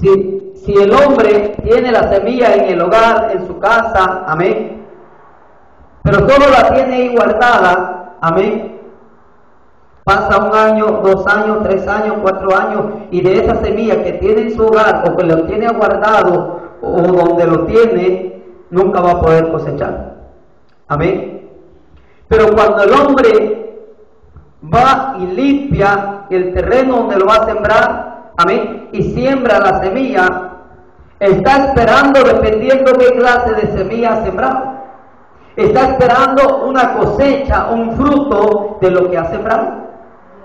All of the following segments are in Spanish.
Si el hombre tiene la semilla en el hogar, en su casa, amén, pero solo la tiene ahí guardada, amén, pasa 1 año, 2 años, 3 años, 4 años, y de esa semilla que tiene en su hogar, o que lo tiene guardado, o donde lo tiene, nunca va a poder cosechar, amén. Pero cuando el hombre va y limpia el terreno donde lo va a sembrar, amén, y siembra la semilla, está esperando, dependiendo qué clase de semilla ha sembrado, está esperando una cosecha, un fruto de lo que ha sembrado,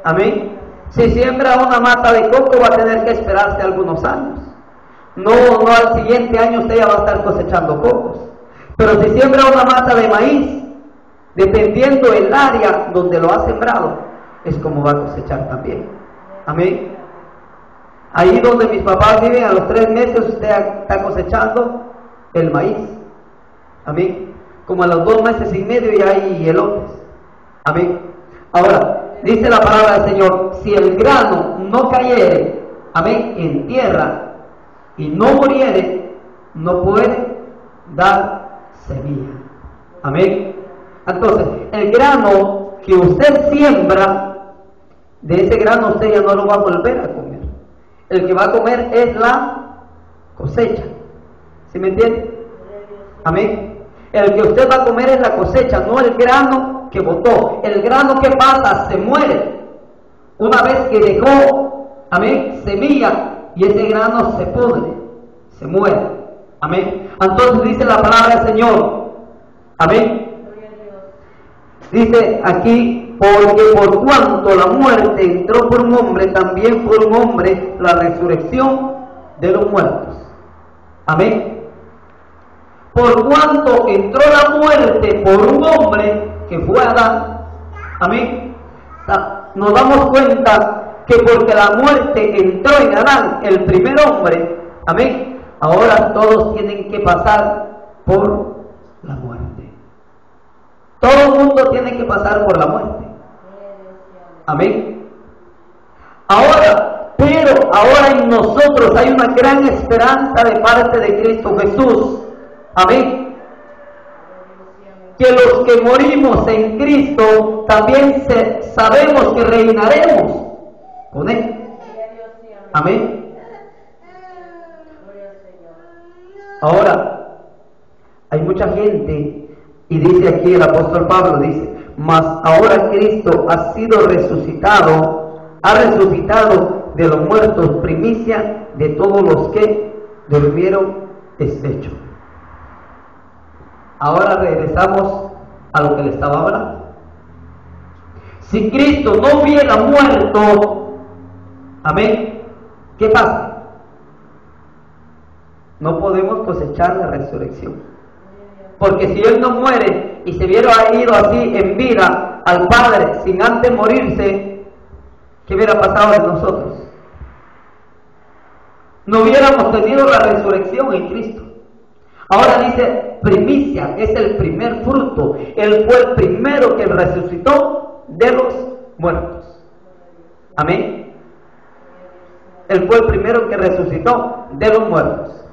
amén. Si siembra una mata de coco, va a tener que esperarse algunos años, no al siguiente año usted ya va a estar cosechando cocos. Pero si siembra una mata de maíz, dependiendo el área donde lo ha sembrado, es como va a cosechar también, amén. Ahí donde mis papás viven, a los 3 meses usted está cosechando el maíz, amén. Como a los 2 meses y medio ya hay elotes, amén. Ahora, dice la palabra del Señor, si el grano no cayere, amén, en tierra y no muriere, no puede dar semilla, amén. Entonces, el grano que usted siembra, de ese grano usted ya no lo va a volver a comer. El que va a comer es la cosecha, ¿sí me entiende? Amén. El que usted va a comer es la cosecha, no el grano que botó. El grano que pasa se muere una vez que dejó, amén, semilla, y ese grano se pudre, se muere, amén. Entonces dice la palabra del Señor, amén. Dice aquí, porque por cuanto la muerte entró por un hombre, también por un hombre la resurrección de los muertos, amén. Por cuanto entró la muerte por un hombre, que fue Adán, amén, nos damos cuenta que porque la muerte entró en Adán, el primer hombre, amén, ahora todos tienen que pasar por la muerte. Todo el mundo tiene que pasar por la muerte, amén. Pero ahora en nosotros hay una gran esperanza de parte de Cristo Jesús, amén. Que los que morimos en Cristo también sabemos que reinaremos con Él, amén. Ahora, hay mucha gente, y dice aquí el apóstol Pablo, dice, mas ahora Cristo ha resucitado de los muertos, primicia de todos los que durmieron es hecho. Ahora regresamos a lo que le estaba hablando. Si Cristo no hubiera muerto, amén, ¿qué pasa? No podemos cosechar la resurrección. Porque si Él no muere y se hubiera ido así en vida al Padre sin antes morirse, ¿qué hubiera pasado de nosotros? No hubiéramos tenido la resurrección en Cristo. Ahora dice primicia, es el primer fruto. Él fue el primero que resucitó de los muertos, amén. Él fue el primero que resucitó de los muertos,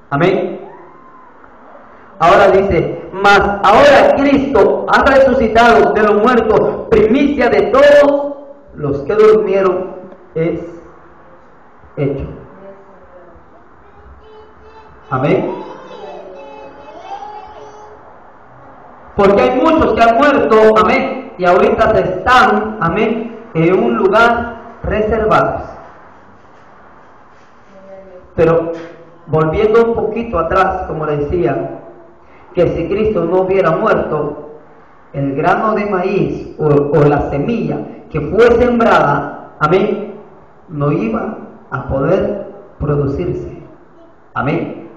amén. Ahora dice, mas ahora Cristo ha resucitado de los muertos, primicia de todos los que durmieron es hecho, amén. Porque hay muchos que han muerto, amén, y ahorita están, amén, en un lugar reservado. Pero volviendo un poquito atrás, como le decía, que si Cristo no hubiera muerto, el grano de maíz o la semilla que fue sembrada, amén, no iba a poder producirse, amén.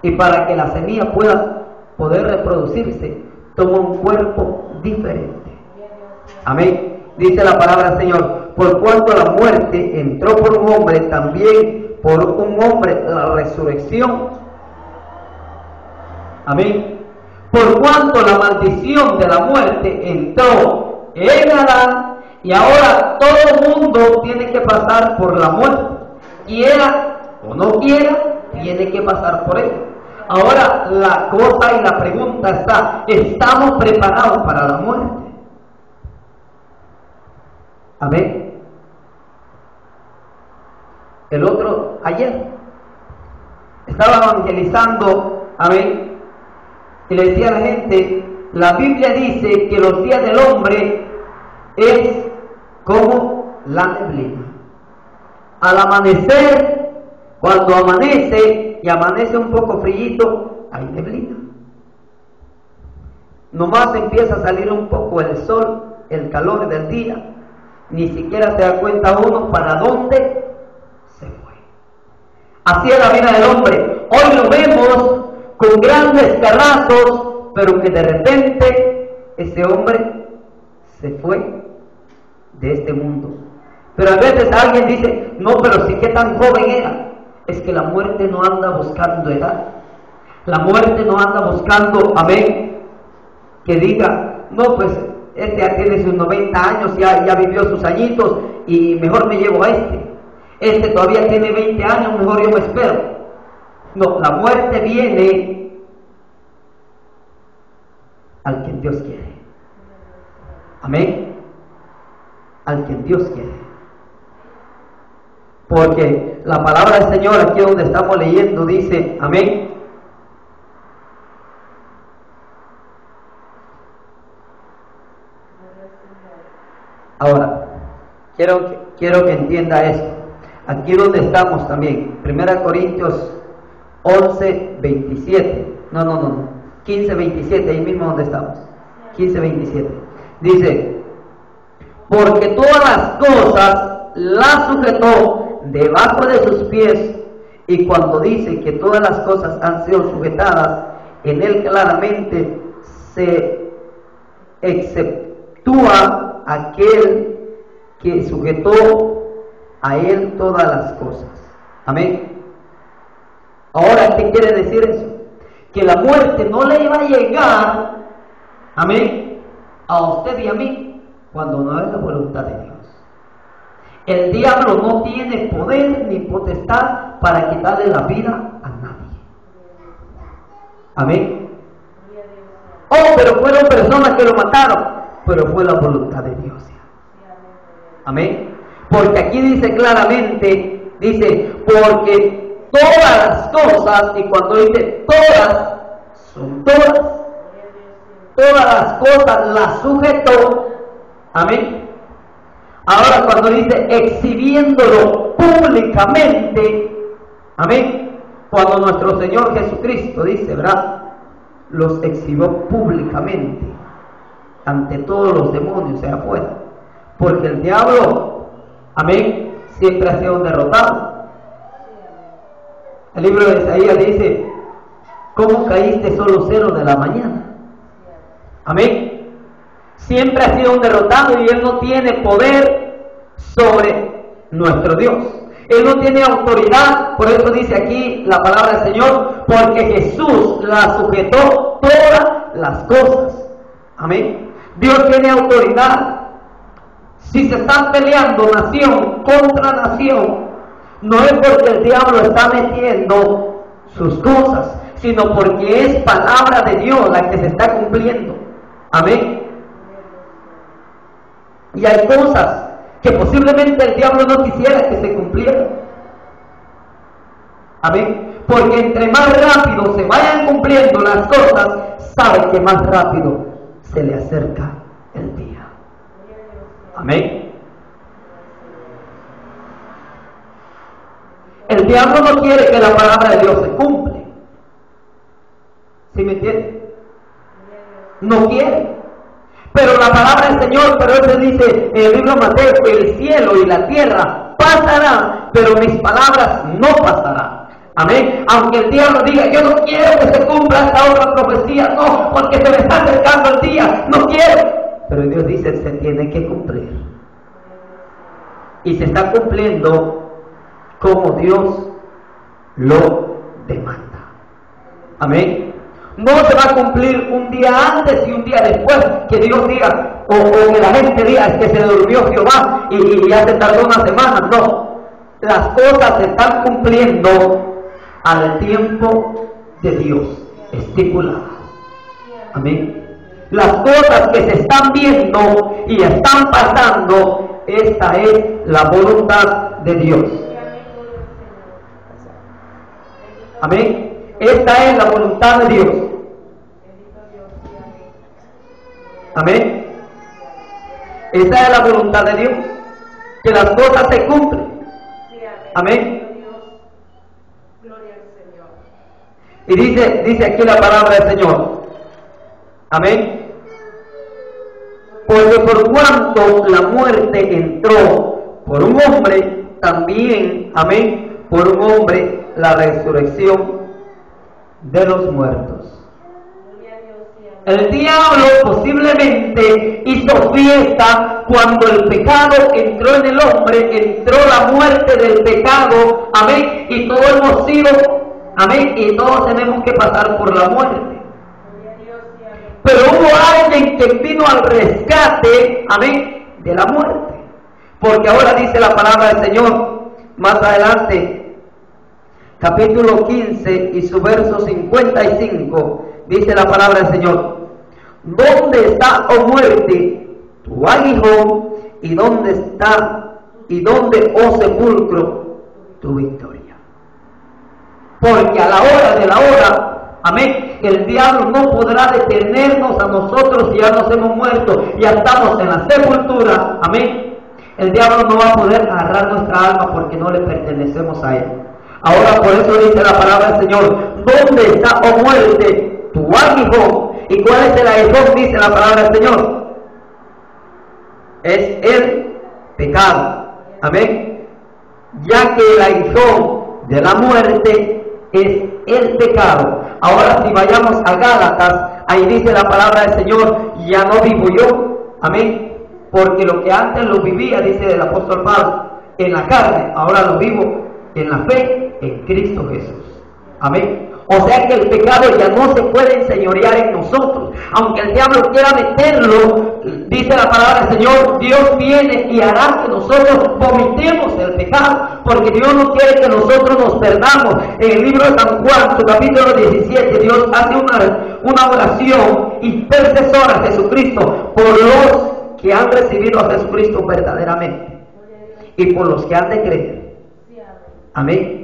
Y para que la semilla pueda poder reproducirse, toma un cuerpo diferente, amén. Dice la palabra del Señor, por cuanto la muerte entró por un hombre, también por un hombre la resurrección, amén. Por cuanto la maldición de la muerte entró en Adán, y ahora todo el mundo tiene que pasar por la muerte. Y era o no quiera, tiene que pasar por él. Ahora la cosa y la pregunta está, ¿estamos preparados para la muerte? Amén. Ayer, estaba evangelizando, amén, y le decía a la gente, la Biblia dice que los días del hombre es como la neblina. Al amanecer, cuando amanece y amanece un poco frillito, hay neblina. Nomás empieza a salir un poco el sol, el calor del día, ni siquiera se da cuenta uno para dónde se fue. Así es la vida del hombre. Hoy lo vemos con grandes carrazos, pero que de repente ese hombre se fue de este mundo. Pero a veces alguien dice, no, pero sí que tan joven era. Es que la muerte no anda buscando edad. La muerte no anda buscando, amén, que diga, no, pues este ya tiene sus 90 años, ya vivió sus añitos y mejor me llevo a este. Este todavía tiene 20 años, mejor yo me espero. No, la muerte viene al quien Dios quiere. Amén. Al quien Dios quiere. Porque la palabra del Señor, aquí donde estamos leyendo, dice, amén. Ahora, quiero que entienda esto. Aquí donde estamos también, 1 Corintios 11, 27. No. 15, 27, ahí mismo donde estamos. 15, 27. Dice, porque todas las cosas las sujetó debajo de sus pies, y cuando dice que todas las cosas han sido sujetadas, en él claramente se exceptúa aquel que sujetó a él todas las cosas. Amén. Ahora, ¿qué quiere decir eso? Que la muerte no le iba a llegar, amén, a usted y a mí cuando no es la voluntad de Dios. El diablo no tiene poder ni potestad para quitarle la vida a nadie. Amén. Oh, pero fueron personas que lo mataron, pero fue la voluntad de Dios. Amén. Porque aquí dice claramente, dice, porque todas las cosas, y cuando dice todas, son todas las cosas las sujetó. Amén. Ahora cuando dice exhibiéndolo públicamente, amén, cuando nuestro Señor Jesucristo dice, ¿verdad? Los exhibió públicamente ante todos los demonios, sea afuera, porque el diablo, amén, siempre ha sido derrotado. El libro de Isaías dice, ¿cómo caíste solo 0 de la mañana? Amén. Siempre ha sido un derrotado y él no tiene poder sobre nuestro Dios. Él no tiene autoridad, por eso dice aquí la palabra del Señor, porque Jesús la sujetó todas las cosas. Amén. Dios tiene autoridad. Si se están peleando nación contra nación, no es porque el diablo está metiendo sus cosas, sino porque es palabra de Dios la que se está cumpliendo. Amén. Y hay cosas que posiblemente el diablo no quisiera que se cumplieran. Amén. Porque entre más rápido se vayan cumpliendo las cosas, sabe que más rápido se le acerca el día. Amén. El diablo no quiere que la palabra de Dios se cumple. ¿Sí me entiende? No quiere. Pero la palabra del Señor, pero él dice en el libro de Mateo, el cielo y la tierra pasarán, pero mis palabras no pasarán. Amén. Aunque el diablo diga, yo no quiero que se cumpla esta otra profecía, no, porque se me está acercando el día, no quiero. Pero Dios dice, se tiene que cumplir. Y se está cumpliendo como Dios lo demanda. Amén. No se va a cumplir un día antes y un día después, que Dios diga, o que la gente diga, es que se durmió Jehová y ya se tardó una semana. No, las cosas se están cumpliendo al tiempo de Dios estipuladas. Amén. Las cosas que se están viendo y están pasando, esta es la voluntad de Dios. Amén. Esta es la voluntad de Dios. Amén. Esta es la voluntad de Dios, que las cosas se cumplen. Amén. Y dice aquí la palabra del Señor. Amén. Porque por cuanto la muerte entró por un hombre, también, amén, por un hombre la resurrección de los muertos. El diablo posiblemente hizo fiesta cuando el pecado entró en el hombre, entró la muerte del pecado, amén, y todos hemos sido, amén, y todos tenemos que pasar por la muerte. Pero hubo alguien que vino al rescate, amén, de la muerte. Porque ahora dice la palabra del Señor, más adelante, capítulo 15 y su verso 55, dice la palabra del Señor: ¿dónde está, oh muerte, tu aguijón? ¿Y dónde está, y dónde, oh sepulcro, tu victoria? Porque a la hora de la hora, amén, el diablo no podrá detenernos a nosotros si ya nos hemos muerto, ya estamos en la sepultura, amén. El diablo no va a poder agarrar nuestra alma porque no le pertenecemos a él. Ahora por eso dice la palabra del Señor: ¿dónde está, oh muerte, tu aguijón? ¿Y cuál es el aguijón? Dice la palabra del Señor: es el pecado. Amén. Ya que el aguijón de la muerte es el pecado. Ahora si vayamos a Gálatas, ahí dice la palabra del Señor: ya no vivo yo, amén, porque lo que antes lo vivía, dice el apóstol Pablo, en la carne, ahora lo vivo en la fe en Cristo Jesús. Amén. O sea que el pecado ya no se puede enseñorear en nosotros. Aunque el diablo quiera meterlo, dice la palabra del Señor, Dios viene y hará que nosotros vomitemos el pecado, porque Dios no quiere que nosotros nos perdamos. En el libro de San Juan, su capítulo 17, Dios hace una oración intercesora a Jesucristo por los que han recibido a Jesucristo verdaderamente y por los que han de creer. Amén.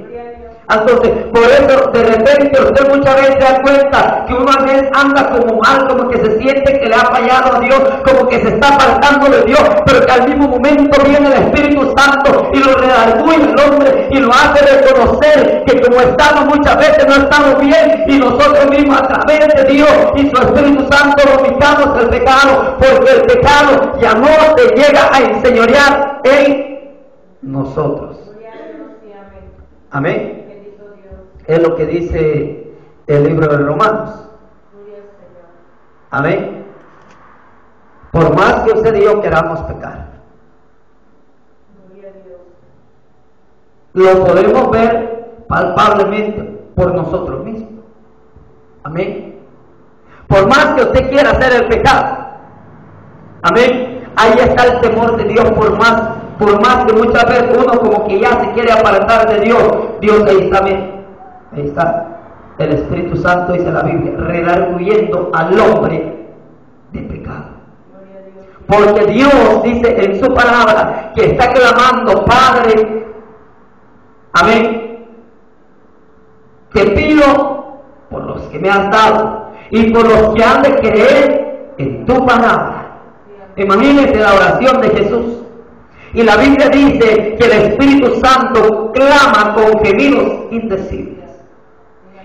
Entonces, por eso de repente usted muchas veces se da cuenta que uno a veces anda como mal, como que se siente que le ha fallado a Dios, como que se está apartando de Dios, pero que al mismo momento viene el Espíritu Santo y lo redarguye el hombre y lo hace reconocer que como estamos muchas veces no estamos bien, y nosotros mismos a través de Dios y su Espíritu Santo vomitamos el pecado, porque el pecado ya no se llega a enseñorear en nosotros. Amén. Es lo que dice el libro de Romanos. Amén. Por más que usted y yo queramos pecar, lo podemos ver palpablemente por nosotros mismos. Amén. Por más que usted quiera hacer el pecado, amén, ahí está el temor de Dios. Por más que muchas veces uno como que ya se quiere apartar de Dios, Dios ahí está bien. Ahí está el Espíritu Santo, dice la Biblia, redarguyendo al hombre de pecado. Porque Dios dice en su palabra que está clamando: Padre, amén, te pido por los que me has dado y por los que han de creer en tu palabra. Imagínense la oración de Jesús. Y la Biblia dice que el Espíritu Santo clama con gemidos indecibles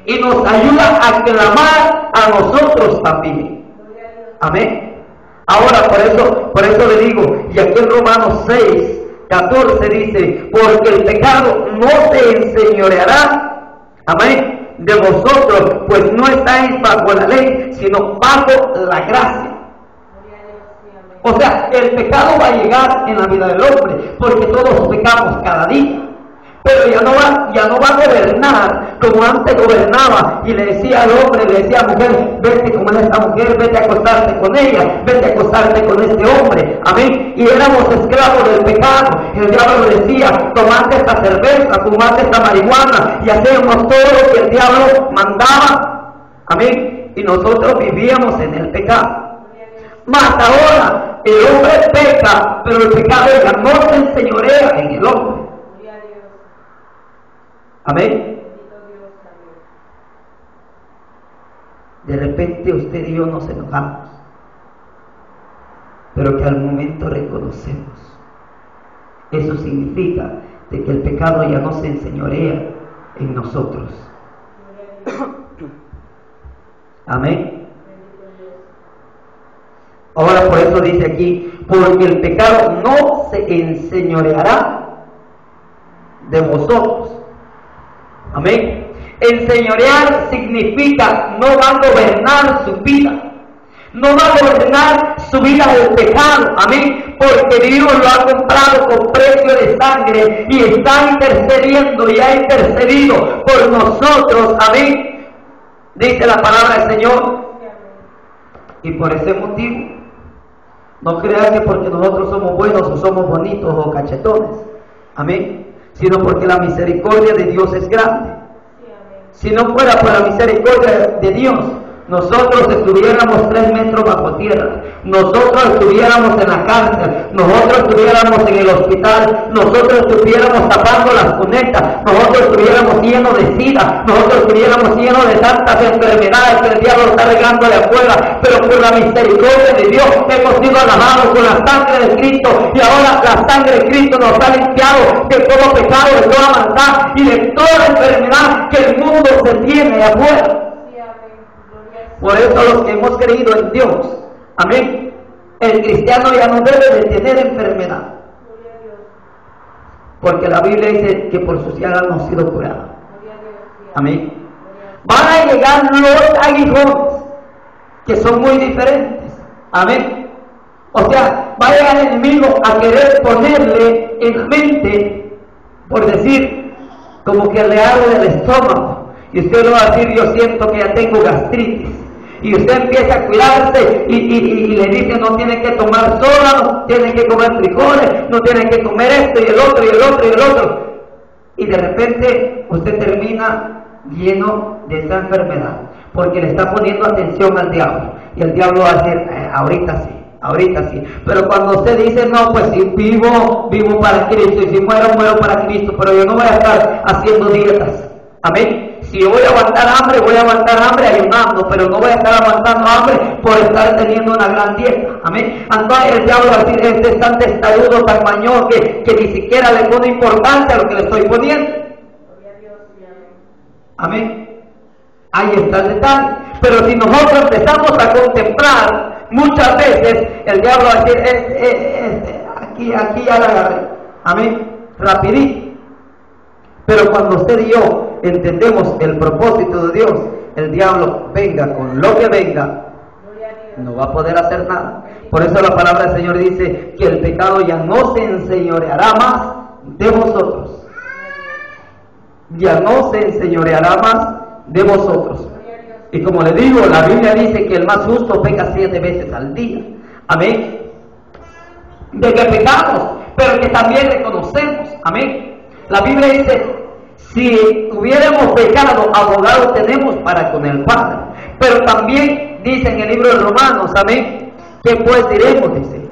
y nos ayuda a clamar a nosotros también. Amén. Ahora por eso le digo, y aquí en Romanos 6, 14 dice: porque el pecado no se enseñoreará, amén, de vosotros, pues no estáis bajo la ley, sino bajo la gracia. O sea, el pecado va a llegar en la vida del hombre, porque todos pecamos cada día, pero ya no va a gobernar gobernar como antes gobernaba, y le decía al hombre, le decía a la mujer, vete con esta mujer, vete a acostarte con ella, vete a acostarte con este hombre, amén, y éramos esclavos del pecado. El diablo decía, tomate esta cerveza, fumate esta marihuana, y hacíamos todo lo que el diablo mandaba, amén, y nosotros vivíamos en el pecado. Mas ahora el hombre peca, pero el pecado ya no se enseñorea en el hombre. Amén. De repente usted y yo nos enojamos, pero que al momento reconocemos. Eso significa de que el pecado ya no se enseñorea en nosotros. Amén. Ahora por eso dice aquí, porque el pecado no se enseñoreará de vosotros. Amén. Enseñorear significa no va a gobernar su vida, no va a gobernar su vida del pecado, amén, porque Dios lo ha comprado con precio de sangre y está intercediendo y ha intercedido por nosotros, amén, dice la palabra del Señor. Y por ese motivo, no crean que porque nosotros somos buenos o somos bonitos o cachetones, amén, sino porque la misericordia de Dios es grande. Si no fuera por la misericordia de Dios, nosotros estuviéramos 3 metros bajo tierra, nosotros estuviéramos en la cárcel, nosotros estuviéramos en el hospital, nosotros estuviéramos tapando las cunetas, nosotros estuviéramos llenos de sida, nosotros estuviéramos llenos de tantas enfermedades que el diablo está regando de afuera, pero por la misericordia de Dios hemos sido lavados con la sangre de Cristo, y ahora la sangre de Cristo nos ha limpiado de todo pecado, de toda maldad y de toda enfermedad que el mundo se tiene de afuera. Por eso los que hemos creído en Dios, amén, el cristiano ya no debe de tener enfermedad, porque la Biblia dice que por sus llagas hemos sido curados, amén. Van a llegar los aguijones, que son muy diferentes, amén. O sea, va a llegar el enemigo a querer ponerle en la mente, por decir, como que le arde el estómago, y usted lo va a decir, yo siento que ya tengo gastritis. Y usted empieza a cuidarse y le dice, no tiene que tomar soda, no tiene que comer frijoles, no tiene que comer esto y el otro y el otro y el otro. Y de repente usted termina lleno de esa enfermedad, porque le está poniendo atención al diablo. Y el diablo va a decir, ahorita sí. Pero cuando usted dice, no, pues si vivo para Cristo, y si muero para Cristo, pero yo no voy a estar haciendo dietas. Amén. Si yo voy a aguantar hambre ayunando, pero no voy a estar aguantando hambre por estar teniendo una gran dieta. Amén. Entonces el diablo va a decir, este es tan testarudo, tan mañoso, que ni siquiera le pone importancia a lo que le estoy poniendo. Amén. Ahí está el detalle. Pero si nosotros empezamos a contemplar, muchas veces el diablo va a decir, aquí ya la agarré. Amén. Rapidito. Pero cuando usted y yo entendemos el propósito de Dios, el diablo venga con lo que venga, no va a poder hacer nada. Por eso la palabra del Señor dice que el pecado ya no se enseñoreará más de vosotros. Ya no se enseñoreará más de vosotros. Y como le digo, la Biblia dice que el más justo peca 7 veces al día. Amén. De que pecamos, pero que también reconocemos. Amén. La Biblia dice, si hubiéramos pecado, abogado tenemos para con el Padre. Pero también dice en el libro de Romanos, amén, que pues diremos, dice,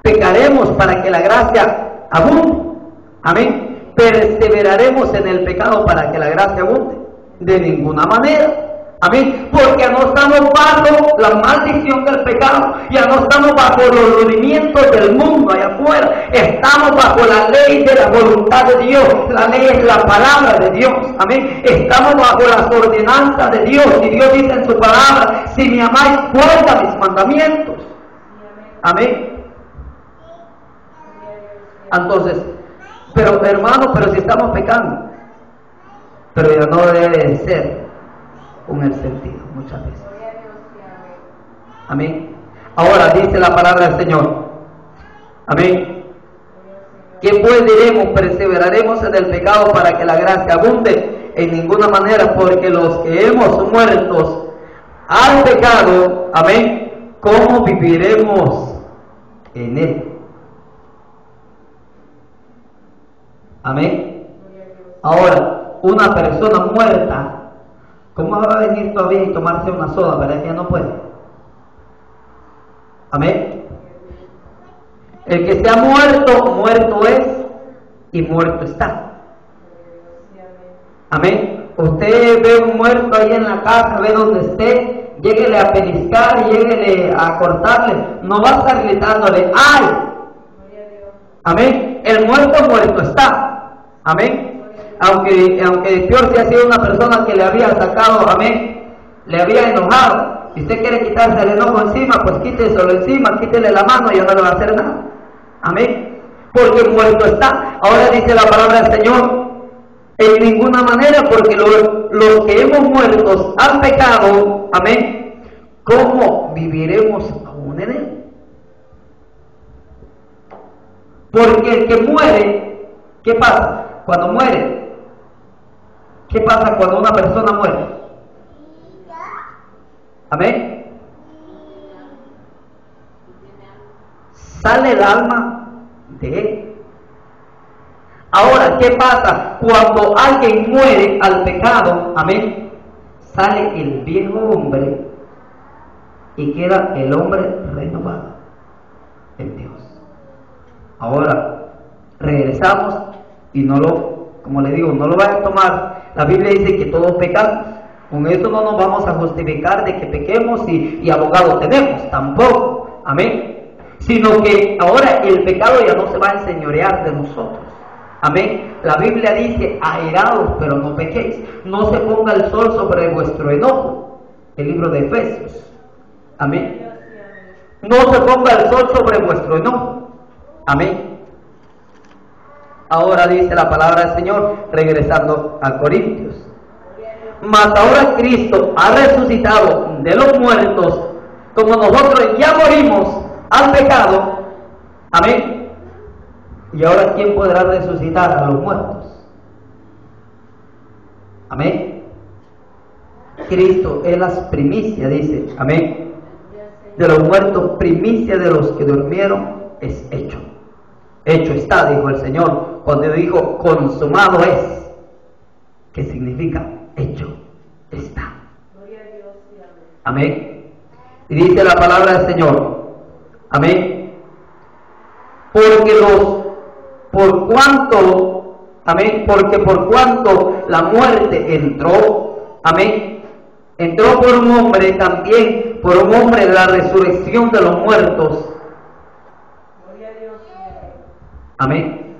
pecaremos para que la gracia abunde, amén, perseveraremos en el pecado para que la gracia abunde, de ninguna manera. Amén, porque no estamos bajo la maldición del pecado, ya no estamos bajo los rudimientos del mundo allá afuera, estamos bajo la ley de la voluntad de Dios. La ley es la palabra de Dios, amén, estamos bajo las ordenanzas de Dios, y Dios dice en su palabra, si me amáis, guarda mis mandamientos, amén. Entonces, pero hermano, pero si estamos pecando, pero ya no debe de ser con el sentido muchas veces. Amén. Ahora dice la palabra del Señor, amén, que pues diremos, perseveraremos en el pecado para que la gracia abunde. en ninguna manera, porque los que hemos muertos al pecado, amén, ¿cómo viviremos en él? Amén. Ahora, una persona muerta, ¿cómo va a venir todavía y tomarse una soda? ¿Verdad que ya no puede? Amén. El que se ha muerto, muerto es y muerto está. Amén. Usted ve un muerto ahí en la casa, ve donde esté, lléguele a peliscar, lléguele a cortarle, no va a estar gritándole ¡ay! Amén. El muerto, muerto está. Amén. Aunque peor si ha sido una persona que le había sacado, amén, le había enojado. Si usted quiere quitarse el enojo encima, pues quíteselo encima, quítele la mano y ya no le va a hacer nada. Amén. Porque muerto está. Ahora dice la palabra del Señor, en ninguna manera, porque los que hemos muertos al pecado, amén, ¿cómo viviremos aún en él? Porque el que muere, ¿qué pasa? Cuando muere, ¿qué pasa cuando una persona muere? Amén. Sale el alma de él. Ahora, ¿qué pasa cuando alguien muere al pecado? Amén. Sale el viejo hombre y queda el hombre renovado en Dios. Ahora, regresamos y como le digo, no lo vaya a tomar. La Biblia dice que todos pecamos. Con eso no nos vamos a justificar de que pequemos y abogado tenemos, tampoco. Amén. Sino que ahora el pecado ya no se va a enseñorear de nosotros. Amén. La Biblia dice, airaos, pero no pequéis. No se ponga el sol sobre vuestro enojo. El libro de Efesios. Amén. No se ponga el sol sobre vuestro enojo. Amén. Ahora dice la palabra del Señor, regresando a Corintios. Mas ahora Cristo ha resucitado de los muertos, como nosotros ya morimos al pecado. Amén. Y ahora, ¿quién podrá resucitar a los muertos? Amén. Cristo es las primicias, dice. Amén. De los muertos, primicia de los que durmieron, es hecho. Hecho está, dijo el Señor, cuando dijo consumado es. ¿Qué significa? Hecho está. Amén. Y dice la palabra del Señor. Amén. Porque por cuanto la muerte entró, amén, entró por un hombre, también por un hombre de la resurrección de los muertos. Amén.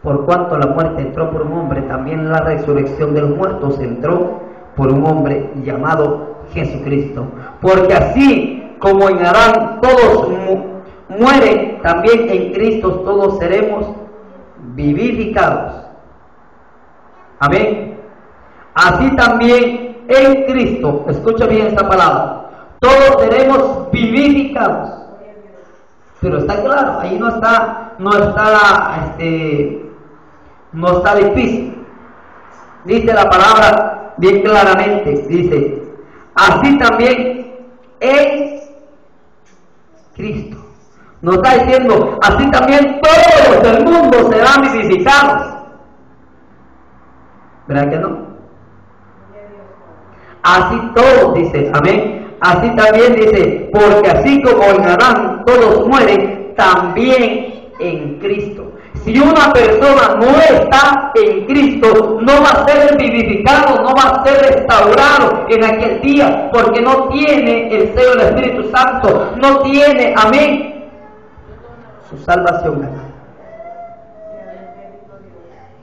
Por cuanto la muerte entró por un hombre, también la resurrección de los muertos entró por un hombre llamado Jesucristo. Porque así como en Adán todos mueren, también en Cristo todos seremos vivificados. Amén. Así también en Cristo, escucha bien esta palabra, todos seremos vivificados. Pero está claro, ahí no está difícil. Dice la palabra bien claramente, dice, así también en Cristo. Nos está diciendo, así también todos los del mundo serán vivificados. ¿Verdad que no? Así todos, dice, amén. Así también dice, porque así como en Adán todos mueren, también en Cristo. Si una persona no está en Cristo, no va a ser vivificado, no va a ser restaurado en aquel día, porque no tiene el sello del Espíritu Santo, no tiene, amén, su salvación ganada.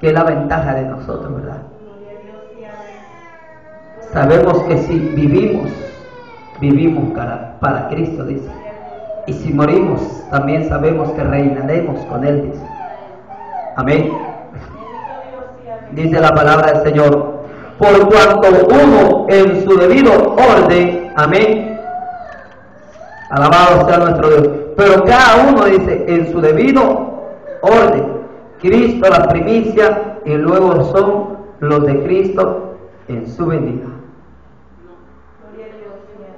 Que es la ventaja de nosotros, ¿verdad? Sabemos que si vivimos para Cristo, dice. Y si morimos, también sabemos que reinaremos con Él, dice. Amén. Dice la palabra del Señor, por cuanto uno en su debido orden, amén, alabado sea nuestro Dios, pero cada uno, dice, en su debido orden, Cristo la primicia y luego son los de Cristo en su venida.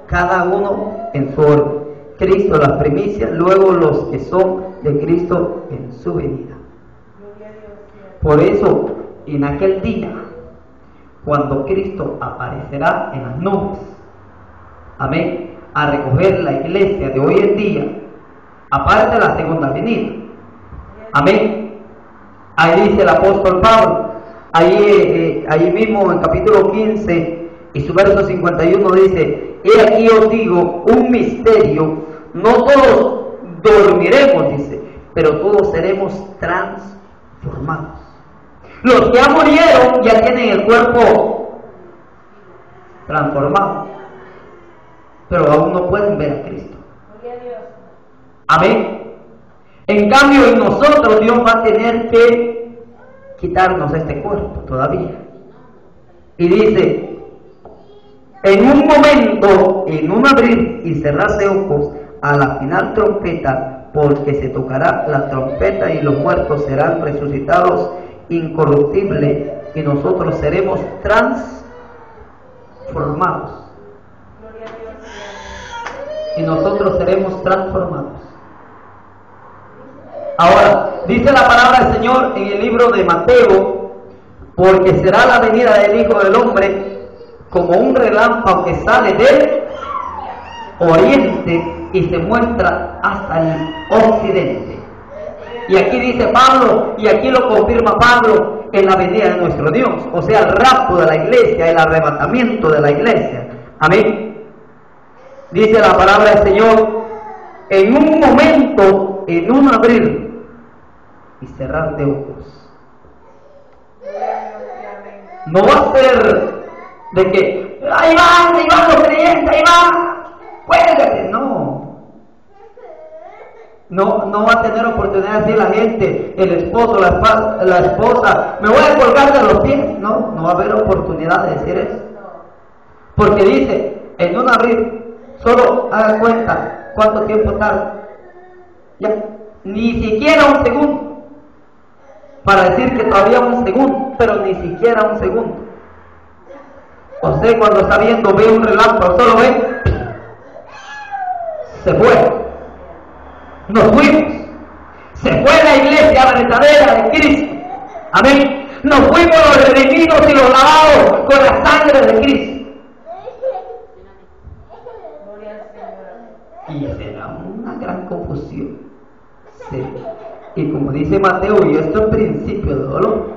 Cada uno en su orden. Cristo las primicias, luego los que son de Cristo en su venida. Por eso, en aquel día, cuando Cristo aparecerá en las nubes, amén, a recoger la iglesia de hoy en día, aparte de la segunda venida, amén. Ahí dice el apóstol Pablo, ahí mismo en capítulo 15 y su verso 51 dice: he aquí os digo un misterio, no todos dormiremos, dice, pero todos seremos transformados. Los que ya murieron ya tienen el cuerpo transformado, pero aún no pueden ver a Cristo. Amén. En cambio, en nosotros Dios va a tener que quitarnos este cuerpo todavía. Y dice: en un momento, en un abrir y cerrar de ojos, a la final trompeta, porque se tocará la trompeta y los muertos serán resucitados incorruptibles y nosotros seremos transformados. Y nosotros seremos transformados. Ahora, dice la palabra del Señor en el libro de Mateo: porque será la venida del Hijo del Hombre como un relámpago que sale del oriente y se muestra hasta el occidente. Y aquí dice Pablo, y aquí lo confirma Pablo, en la venida de nuestro Dios, o sea, el rapto de la iglesia, el arrebatamiento de la iglesia. Amén. Dice la palabra del Señor: en un momento, en un abrir y cerrar de ojos. No va a ser de que ahí van los creyentes, ahí van, cuélgate. No va a tener oportunidad de decir la gente, el esposo, la esposa, me voy a colgar de los pies. No va a haber oportunidad de decir eso. Porque dice, en un abrir, solo haga cuenta cuánto tiempo tarda. Ya, ni siquiera un segundo. Para decir que todavía un segundo, pero ni siquiera un segundo. Usted cuando está viendo, ve un relámpago, solo ve, se fue. Nos fuimos. Se fue la iglesia verdadera de Cristo. Amén. Nos fuimos los redimidos y los lavados con la sangre de Cristo. Y será una gran confusión. Sí. Y como dice Mateo, y esto es principio de dolor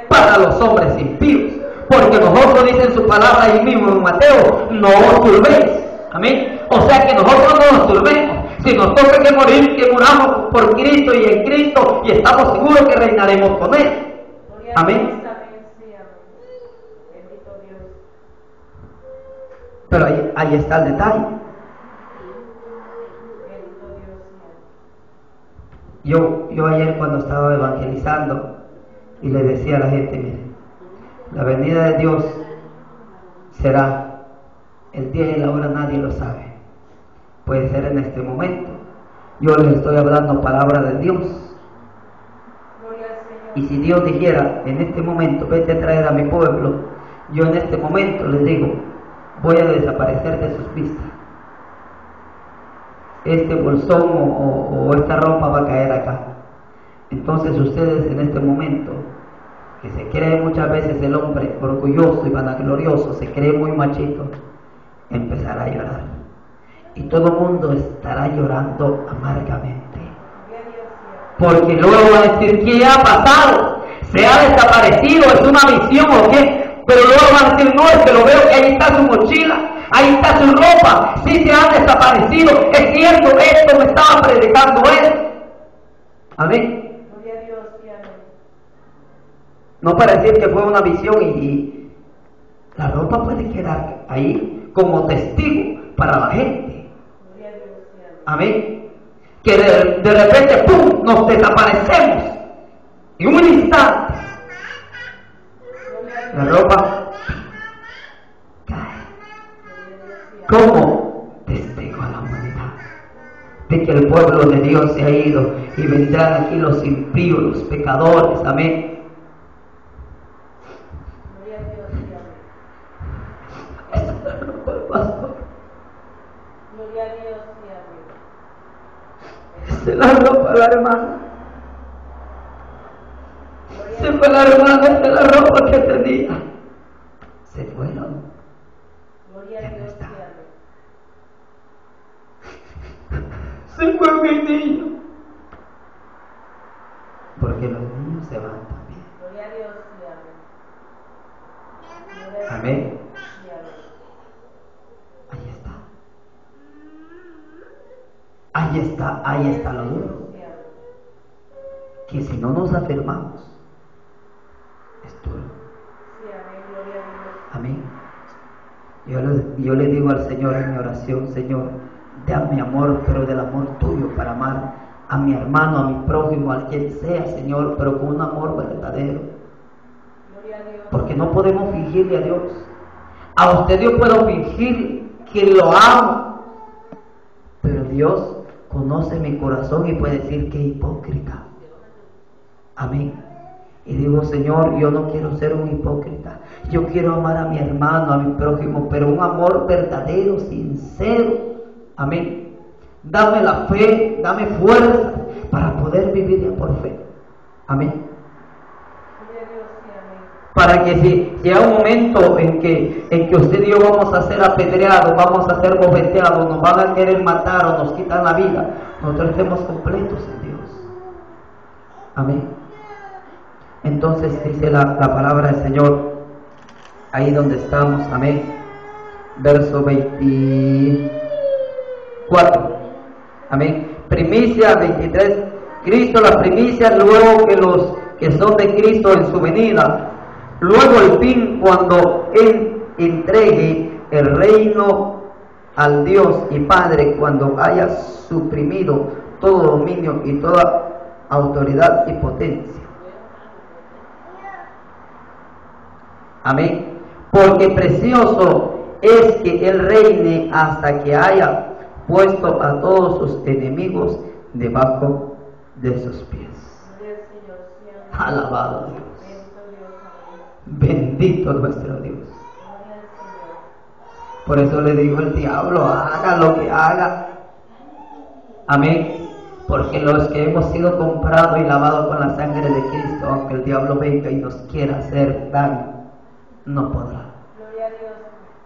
para los hombres impíos. Porque nosotros, dice en su palabra ahí mismo en Mateo, no os turbéis. Amén. O sea que nosotros no nos turbemos. Si nos toca que morir, que muramos por Cristo y en Cristo, y estamos seguros que reinaremos con Él. Amén. Pero ahí está el detalle. Yo ayer cuando estaba evangelizando y le decía a la gente: miren, la venida de Dios será el día y la hora, nadie lo sabe. Puede ser en este momento. Yo les estoy hablando palabra de Dios. Y si Dios dijera en este momento: vete a traer a mi pueblo, yo en este momento les digo: voy a desaparecer de sus vistas. Este bolsón o esta ropa va a caer acá. Entonces ustedes en este momento, que se cree muchas veces el hombre orgulloso y vanaglorioso, se cree muy machito, empezará a llorar. Y todo el mundo estará llorando amargamente. Porque luego va a decir: ¿qué ha pasado? ¿Se ha desaparecido? ¿Es una visión o qué? Pero luego van a decir: no, es que lo veo que ahí está su mochila, ahí está su ropa, sí se han desaparecido, es cierto, esto me estaba predicando él. Amén. No para decir que fue una visión y la ropa puede quedar ahí como testigo para la gente. Amén. Que de repente, ¡pum!, nos desaparecemos en un instante. La ropa cae como testigo a la humanidad de que el pueblo de Dios se ha ido y vendrán aquí los impíos, los pecadores. Amén. Esa es la ropa del pastor. Gloria a Dios, Esa es la ropa de la hermana. Se fue la hermana, esa es la ropa que tenía. Se fueron. Gloria a Dios, Se fue mi niño. Porque los niños se van también. Gloria a Dios, Amén. Ahí está lo duro. Que si no nos afirmamos, es duro. Amén. Yo le digo al Señor en mi oración: Señor, dame amor, pero del amor tuyo, para amar a mi hermano, a mi prójimo, al quien sea, Señor, pero con un amor verdadero. Porque no podemos fingirle a Dios. A usted yo puedo fingir que lo amo, pero Dios conoce mi corazón y puede decir que hipócrita. Amén. Y digo: Señor, yo no quiero ser un hipócrita. Yo quiero amar a mi hermano, a mi prójimo, pero un amor verdadero, sincero. Amén. Dame la fe, dame fuerza para poder vivir ya por fe. Amén. Para que si llega un momento en que usted y yo vamos a ser apedreados, vamos a ser bofeteados, nos van a querer matar o nos quitan la vida, nosotros estemos completos en Dios. Amén. Entonces dice la palabra del Señor, ahí donde estamos, amén, verso 24, amén, primicia 23, Cristo la primicia, luego que los que son de Cristo en su venida, luego el fin, cuando Él entregue el reino al Dios y Padre, cuando haya suprimido todo dominio y toda autoridad y potencia. Amén. Porque precioso es que Él reine hasta que haya puesto a todos sus enemigos debajo de sus pies. Alabado Dios. Bendito nuestro Dios. Por eso le digo al diablo: haga lo que haga. Amén. Porque los que hemos sido comprados y lavados con la sangre de Cristo, aunque el diablo venga y nos quiera hacer daño, no podrá.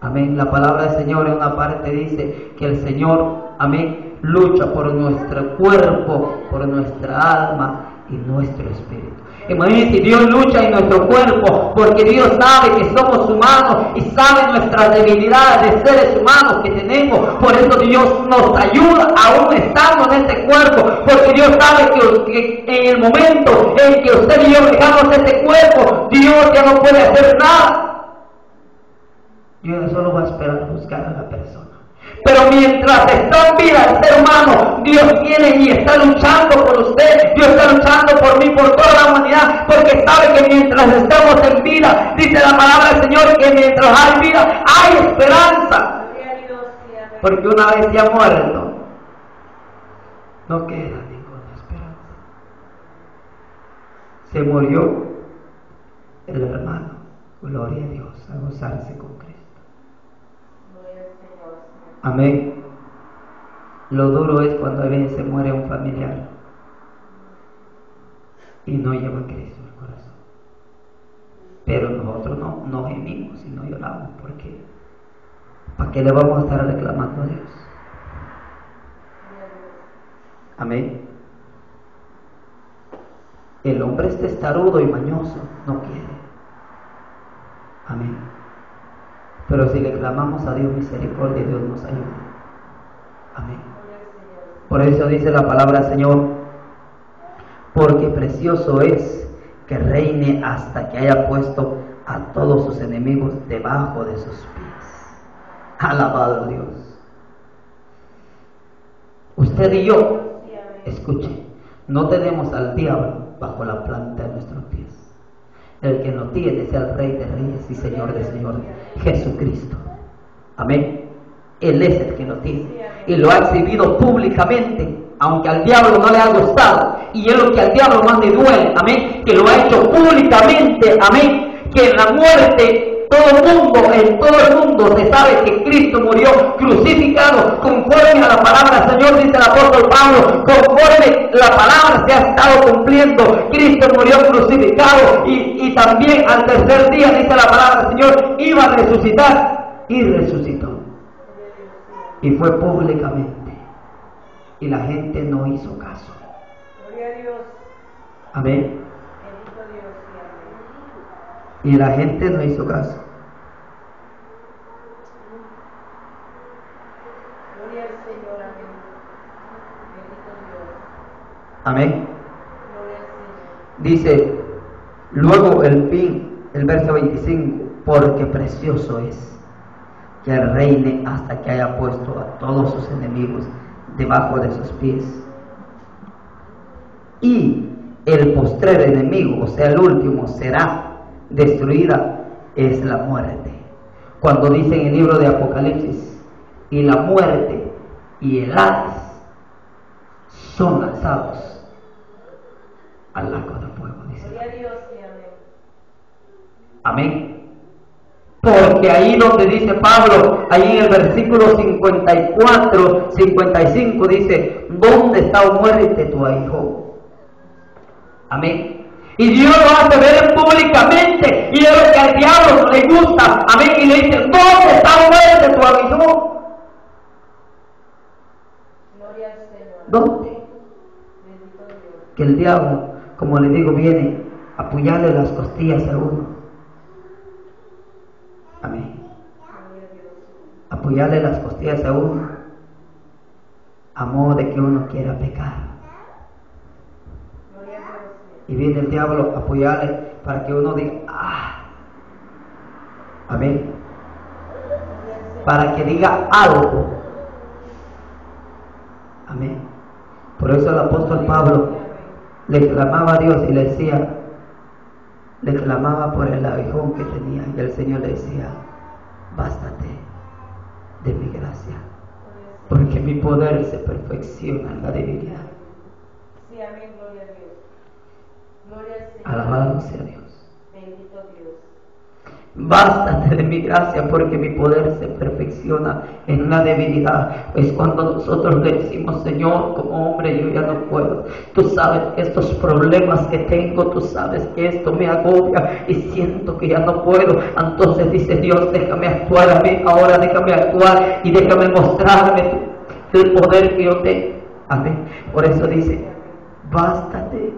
Amén. La palabra del Señor en una parte dice que el Señor, amén, lucha por nuestro cuerpo, por nuestra alma y nuestro espíritu. Imagínate, Dios lucha en nuestro cuerpo porque Dios sabe que somos humanos y sabe nuestras debilidades de seres humanos que tenemos. Por eso Dios nos ayuda aún estando en este cuerpo, porque Dios sabe que en el momento en que usted y yo dejamos este cuerpo, Dios ya no puede hacer nada. Dios solo va a esperar a buscar a la persona. Pero mientras está en vida el ser humano, Dios viene y está luchando por usted, Dios está luchando por mí, por toda la humanidad, porque sabe que mientras estamos en vida, dice la palabra del Señor, que mientras hay vida, hay esperanza. Porque una vez ya muerto, no queda ninguna esperanza. Se murió el hermano, gloria a Dios, a gozarse con Cristo. Amén. Lo duro es cuando a veces se muere un familiar y no lleva a Cristo en el corazón. Pero nosotros no gemimos y no lloramos, porque ¿para qué le vamos a estar reclamando a Dios? Amén. El hombre es testarudo y mañoso, no quiere. Amén. Pero si le clamamos a Dios misericordia, Dios nos ayuda. Amén. Por eso dice la palabra del Señor: porque precioso es que reine hasta que haya puesto a todos sus enemigos debajo de sus pies. Alabado Dios. Usted y yo, escuche, no tenemos al diablo bajo la planta de nuestros pies. El que no tiene es el Rey de Reyes y Señor de Señores, Jesucristo. Amén. Él es el que lo tiene y lo ha exhibido públicamente, aunque al diablo no le ha gustado, y es lo que al diablo más le duele. Amén. Que lo ha hecho públicamente. Amén. que en la muerte en todo el mundo se sabe que Cristo murió crucificado conforme a la palabra. Señor, dice el apóstol Pablo, conforme la palabra se ha estado cumpliendo. Cristo murió crucificado y también al tercer día, dice la palabra, Señor, iba a resucitar y resucitó. Y fue públicamente. Y la gente no hizo caso. Gloria a Dios. Amén. Bendito Dios y amén. Y la gente no hizo caso. Gloria al Señor, amén. Bendito Dios. Amén. Gloria al Señor. Dice, luego el verso 25, porque precioso es que reine hasta que haya puesto a todos sus enemigos debajo de sus pies. Y el postrer enemigo, o sea, el último, será destruida, es la muerte. Cuando dice en el libro de Apocalipsis, y la muerte y el Hades son lanzados al lago de fuego, dice. Gloria a Dios y amén. Amén. Porque ahí donde dice Pablo, ahí en el versículo 54, 55 dice, ¿dónde está, oh muerte, tu aguijón? Amén. Y Dios lo hace ver públicamente, y es lo que al diablo le gusta. Amén. Y le dice, ¿dónde está, oh muerte, tu aguijón? Gloria al Señor. ¿Dónde? Bendito Dios. Que el diablo, como le digo, viene a apoyarle las costillas a uno. Amén. Gloria a Dios. Apoyarle las costillas a uno a modo de que uno quiera pecar. Gloria a Dios. Y viene el diablo a apoyarle para que uno diga, amén, para que diga algo. Amén. Por eso el apóstol Pablo le clamaba a Dios y le decía, le clamaba por el aguijón que tenía, y el Señor le decía, bástate de mi gracia, porque mi poder se perfecciona en la debilidad. Sí, amén. Gloria a Dios. Gloria al Señor. Alabado sea Dios. Bendito Dios. Bástate de mi gracia, porque mi poder se perfecciona en la debilidad. Es cuando nosotros le decimos, Señor, como hombre yo ya no puedo. Tú sabes estos problemas que tengo, tú sabes que esto me agobia y siento que ya no puedo. Entonces dice Dios, déjame actuar a mí ahora, déjame actuar y déjame mostrarme el poder que yo tengo. Amén. Por eso dice, bástate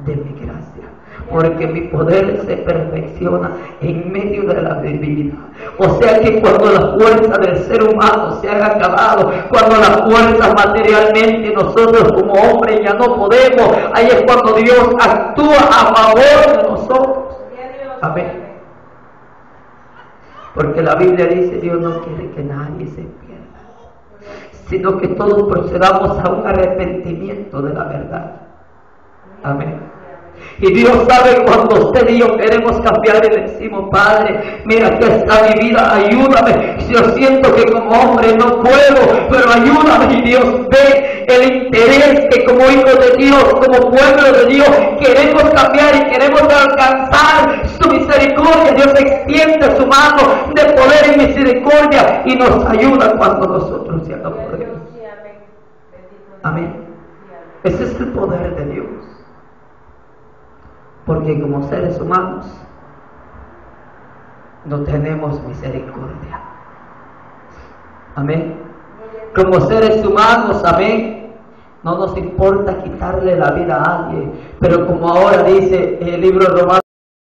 de mi gracia, porque mi poder se perfecciona en medio de la debilidad. O sea que cuando la fuerza del ser humano se haya acabado, cuando la fuerza materialmente nosotros como hombres ya no podemos, ahí es cuando Dios actúa a favor de nosotros. Gloria a Dios. Amén. Porque la Biblia dice, Dios no quiere que nadie se pierda, sino que todos procedamos a un arrepentimiento de la verdad. Amén. Y Dios sabe cuando usted y yo queremos cambiar y le decimos, Padre, mira, aquí está mi vida, ayúdame. Yo siento que como hombre no puedo, pero ayúdame. Y Dios ve el interés que como hijos de Dios, como pueblo de Dios, queremos cambiar y queremos alcanzar su misericordia. Dios extiende su mano de poder y misericordia y nos ayuda cuando nosotros ya no Gloria a podemos. Dios. Sí, amén. Bendito Dios. Amén. Sí, amén. Ese es el poder de Dios. Porque como seres humanos no tenemos misericordia. Amén. Como seres humanos, amén, no nos importa quitarle la vida a alguien. Pero como ahora dice el libro de Romanos,